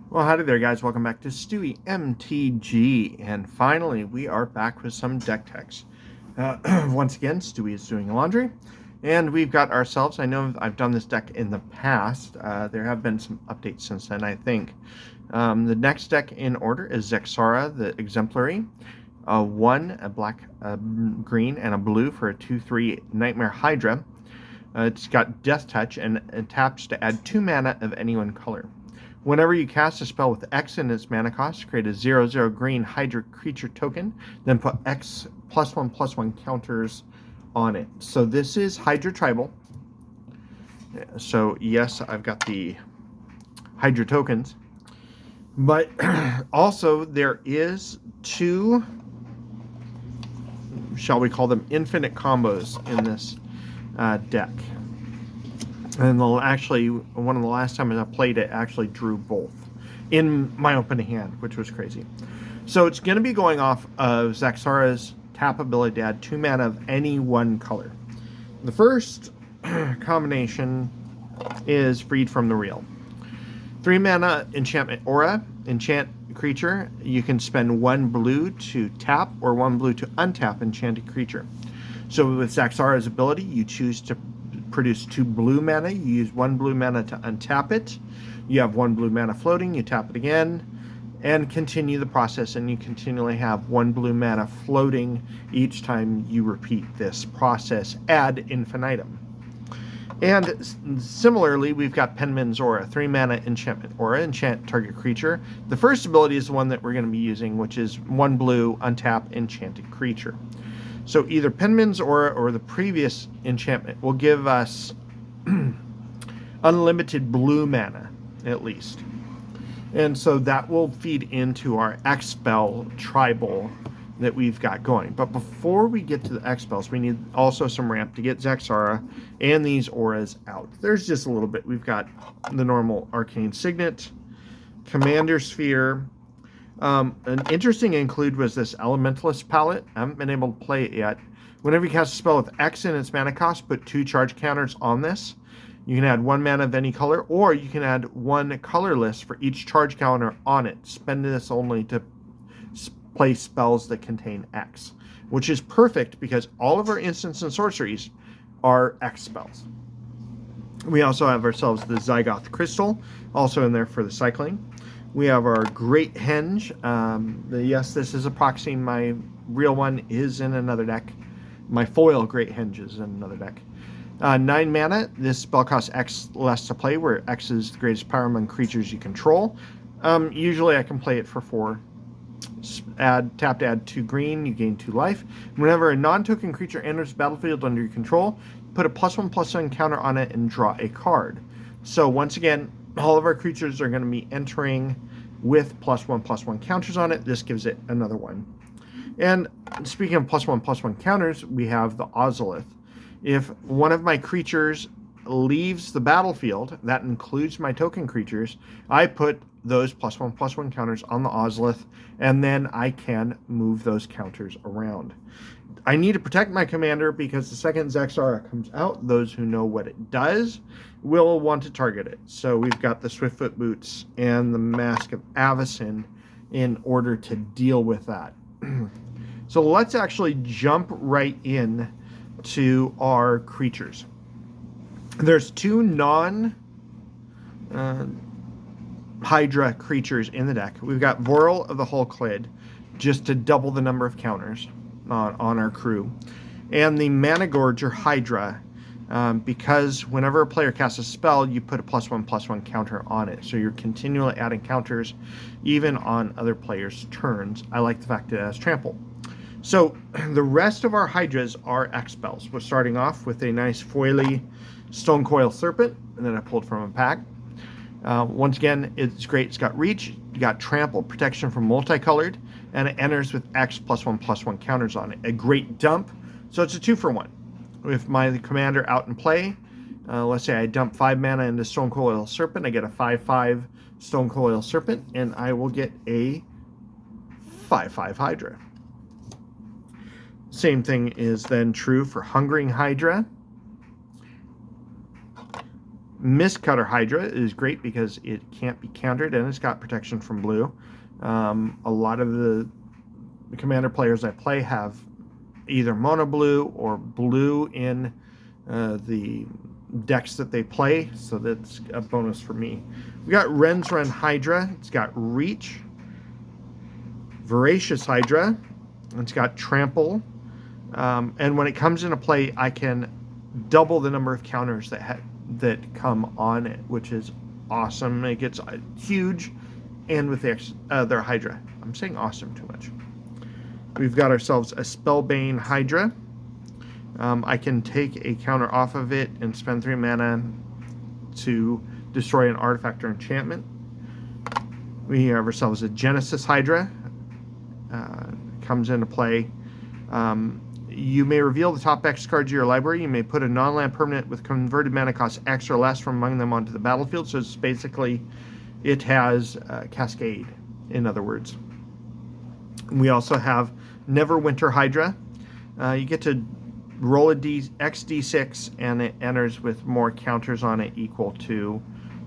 Well, howdy there, guys. Welcome back to Stewie MTG. And finally, we are back with some deck techs. Once again, Stewie is doing laundry. And we've got ourselves, I know I've done this deck in the past. There have been some updates since then, I think. The next deck in order is Zaxara, the Exemplary. One, a black, green, and a blue for a 2/3 Nightmare Hydra. It's got Death Touch and it taps to add 2 mana of any one color. Whenever you cast a spell with X in its mana cost, create a 0/0 green Hydra creature token, then put X +1/+1 counters on it. So this is Hydra Tribal. So yes, I've got the Hydra tokens. But also there is 2, shall we call them, infinite combos in this deck. And actually, one of the last times I played it, actually drew both in my opening hand, which was crazy. So it's going to be going off of Zaxara's tap ability to add 2 mana of any one color. The first combination is Freed from the Real. 3 mana enchantment aura. Enchant creature. You can spend 1 blue to tap or 1 blue to untap enchanted creature. So with Zaxara's ability, you choose to produce 2 blue mana. You use 1 blue mana to untap it. You have 1 blue mana floating. You tap it again and continue the process, and you continually have 1 blue mana floating each time you repeat this process ad infinitum. And similarly, we've got Penman's Aura, 3 mana enchantment aura, enchant target creature. The first ability is the one that we're going to be using, which is 1 blue, untap enchanted creature. So either Penman's Aura or the previous enchantment will give us unlimited blue mana, at least. And so that will feed into our X-Spell Tribal that we've got going. But before we get to the X-Spells, we need also some ramp to get Zaxara and these auras out. There's just a little bit. We've got the normal Arcane Signet, Commander Sphere. An interesting include was this Elementalist palette. I haven't been able to play it yet. Whenever you cast a spell with X in its mana cost, put 2 charge counters on this. You can add 1 mana of any color, or you can add 1 colorless for each charge counter on it. Spend this only to play spells that contain X, which is perfect because all of our instants and sorceries are X spells. We also have ourselves the Zygoth Crystal, also in there for the cycling. We have our Great Henge. Yes, this is a proxy. My real one is in another deck. My foil Great Henge is in another deck. 9 mana. This spell costs X less to play, where X is the greatest power among creatures you control. Usually I can play it for 4. Tap to add 2 green, you gain 2 life. Whenever a non-token creature enters the battlefield under your control, put a +1/+1 counter on it and draw a card. So once again, all of our creatures are going to be entering with +1/+1 counters on it. This gives it another one. And speaking of +1/+1 counters, we have the Ozolith. If one of my creatures leaves the battlefield, that includes my token creatures, I put those +1/+1 counters on the Ozolith, and then I can move those counters around. I need to protect my commander because the second Zaxara comes out, those who know what it does will want to target it. So we've got the Swiftfoot Boots and the Mask of Avacyn in order to deal with that. So let's actually jump right in to our creatures. There's 2 Hydra creatures in the deck. We've got Vorl of the Hulklid, just to double the number of counters on our crew. And the Managorger Hydra, because whenever a player casts a spell, you put a +1/+1 counter on it. So you're continually adding counters, even on other players' turns. I like the fact that it has trample. So the rest of our Hydras are X spells. We're starting off with a nice foily Stonecoil Serpent, and then I pulled from a pack. Once again, it's great. It's got reach, you got trample, protection from multicolored, and it enters with X +1/+1 counters on it. A great dump, so it's a 2-for-1. With my commander out in play, let's say I dump 5 mana into Stonecoil Serpent, I get a 5/5 Stonecoil Serpent, and I will get a 5/5 Hydra. Same thing is then true for Hungering Hydra. Mistcutter Hydra is great because it can't be countered and it's got protection from blue. A lot of the commander players I play have either mono blue or blue in the decks that they play, so that's a bonus for me. We got Ren's Run Hydra. It's got Reach, Voracious Hydra. It's got Trample. And when it comes into play, I can double the number of counters that come on it, which is awesome. It gets huge, and with their Hydra. I'm saying awesome too much. We've got ourselves a Spellbane Hydra. I can take a counter off of it and spend 3 mana to destroy an artifact or enchantment. We have ourselves a Genesis Hydra. Comes into play. You may reveal the top X cards of your library. You may put a non-land permanent with converted mana cost X or less from among them onto the battlefield. So it's basically, it has Cascade, in other words. We also have Neverwinter Hydra. You get to roll a XD6 and it enters with more counters on it equal to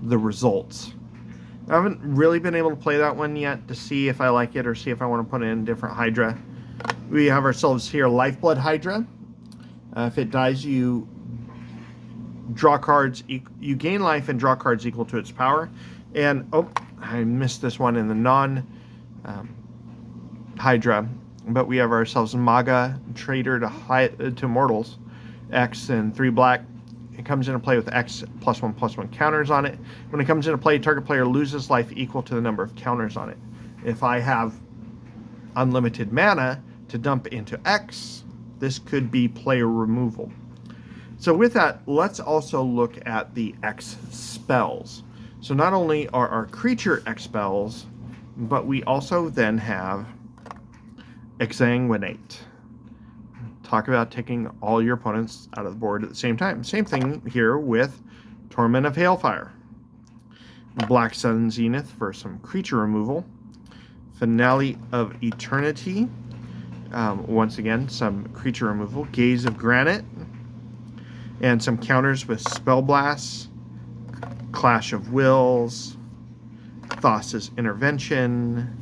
the results. I haven't really been able to play that one yet to see if I like it or see if I want to put in a different Hydra. We have ourselves here Lifeblood Hydra. If it dies, you draw cards, you gain life and draw cards equal to its power. And, oh, I missed this one in the non-Hydra. But we have ourselves Maga, Trader to Mortals, X and 3 black. It comes into play with X +1/+1 counters on it. When it comes into play, target player loses life equal to the number of counters on it. If I have unlimited mana to dump into X, this could be player removal. So with that, let's also look at the X spells. So not only are our creature X spells, but we also then have Exsanguinate. Talk about taking all your opponents out of the board at the same time. Same thing here with Torment of Hailfire. Black Sun Zenith for some creature removal. Finale of Eternity. Once again, some creature removal. Gaze of Granite. And some counters with Spell Blast, Clash of Wills, Thassa's Intervention,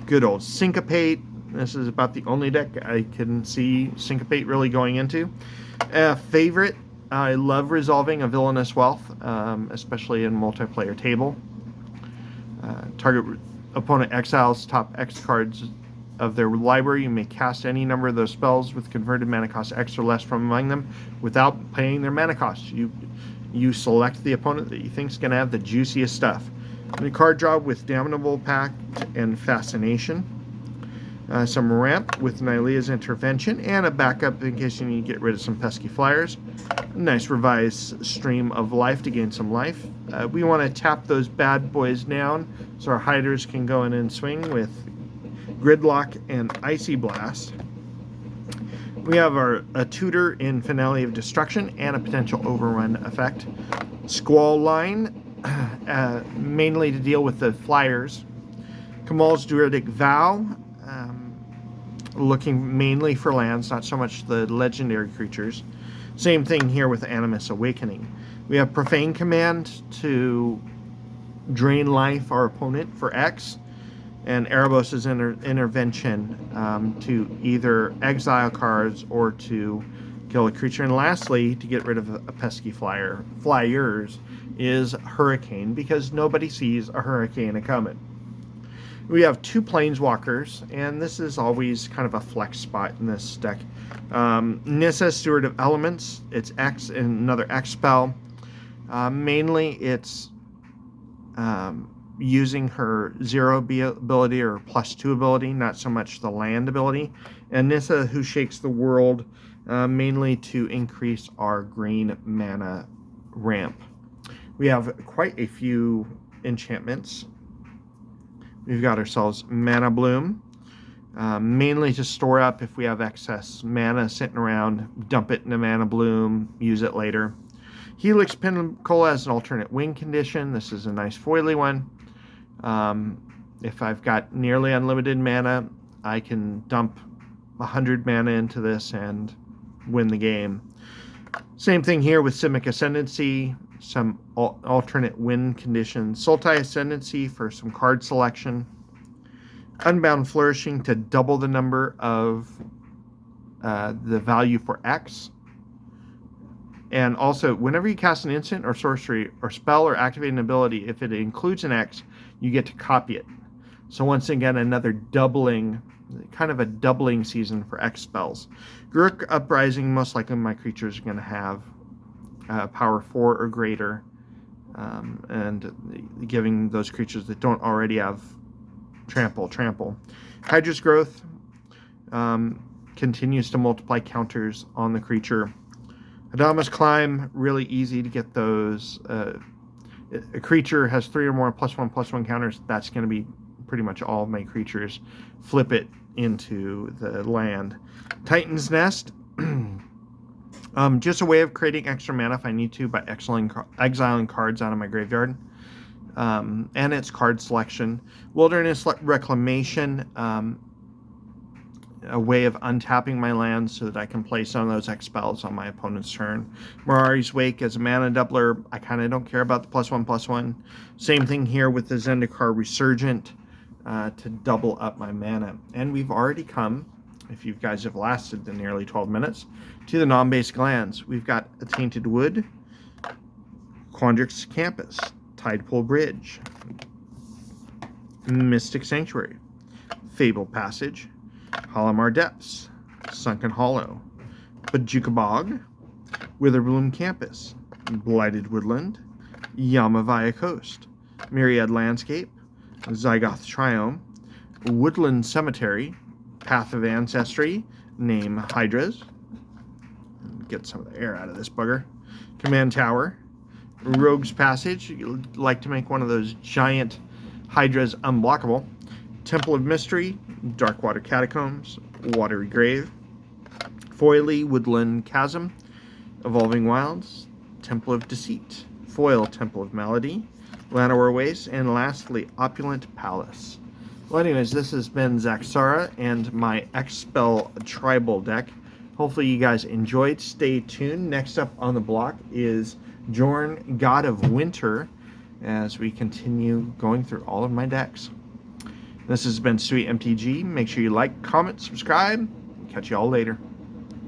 good old Syncopate. This is about the only deck I can see Syncopate really going into. Favorite, I love resolving a Villainous Wealth, especially in multiplayer table. Target opponent exiles top X cards of their library. You may cast any number of those spells with converted mana cost X or less from among them without paying their mana cost. You select the opponent that you think is going to have the juiciest stuff. And a card draw with Damnable Pact and Fascination. Some ramp with Nylea's Intervention, and a backup in case you need to get rid of some pesky flyers. A nice revised Stream of Life to gain some life. We want to tap those bad boys down so our Hydras can go in and swing with Gridlock and Icy Blast. We have a tutor in Finale of Destruction and a potential overrun effect. Squall Line, mainly to deal with the flyers. Kamal's Druidic Vow, looking mainly for lands, not so much the legendary creatures. Same thing here with Animus Awakening. We have Profane Command to drain life our opponent for X, and Erebos' Intervention to either exile cards or to kill a creature. And lastly, to get rid of a pesky flyers, is Hurricane, because nobody sees a hurricane coming. We have 2 Planeswalkers, and this is always kind of a flex spot in this deck. Nissa, Steward of Elements, it's X and another X spell. Mainly it's using her 0 ability or +2 ability, not so much the land ability. And Nissa, Who Shakes the World, mainly to increase our green mana ramp. We have quite a few enchantments. We've got ourselves Mana Bloom, mainly to store up if we have excess mana sitting around, dump it into Mana Bloom, use it later. Helix Pinnacle as an alternate win condition. This is a nice foily one. If I've got nearly unlimited mana, I can dump 100 mana into this and win the game. Same thing here with Simic Ascendancy. some alternate win conditions, Sultai Ascendancy for some card selection, Unbound Flourishing to double the number of the value for X. And also, whenever you cast an instant or sorcery or spell or activate an ability, if it includes an X, you get to copy it. So once again, another doubling, kind of a doubling season for X spells. Gurk Uprising, most likely my creatures are going to have power 4 or greater, and giving those creatures that don't already have trample. Hydra's Growth continues to multiply counters on the creature. Adama's Climb, really easy to get those. A creature has 3 or more +1/+1 counters. That's going to be pretty much all of my creatures. Flip it into the land. Titan's Nest, just a way of creating extra mana if I need to by exiling cards out of my graveyard. And its card selection. Wilderness Reclamation, a way of untapping my lands so that I can play some of those X spells on my opponent's turn. Mirari's Wake as a mana doubler. I kind of don't care about the +1/+1. Same thing here with the Zendikar Resurgent to double up my mana. And we've already come, if you guys have lasted the nearly 12 minutes, to the non-base glands. We've got a Tainted Wood, Quandrix Campus, Tidepool Bridge, Mystic Sanctuary, Fable Passage, Halimar Depths, Sunken Hollow, Bajuka Bog, Witherbloom Campus, Blighted Woodland, Yamavaya Coast, Myriad Landscape, Zygoth Triome, Woodland Cemetery, Path of Ancestry, name Hydras. Get some of the air out of this bugger. Command Tower, Rogue's Passage. You'd like to make one of those giant Hydras unblockable. Temple of Mystery, Darkwater Catacombs, Watery Grave, Foily Woodland Chasm, Evolving Wilds, Temple of Deceit, Foil Temple of Malady, Llanowar Waste, and lastly, Opulent Palace. Well, anyways, this has been Zaxara and my X-Spell Tribal deck. Hopefully you guys enjoyed. Stay tuned. Next up on the block is Jorn, God of Winter, as we continue going through all of my decks. This has been Sweet MTG. Make sure you like, comment, subscribe. Catch you all later.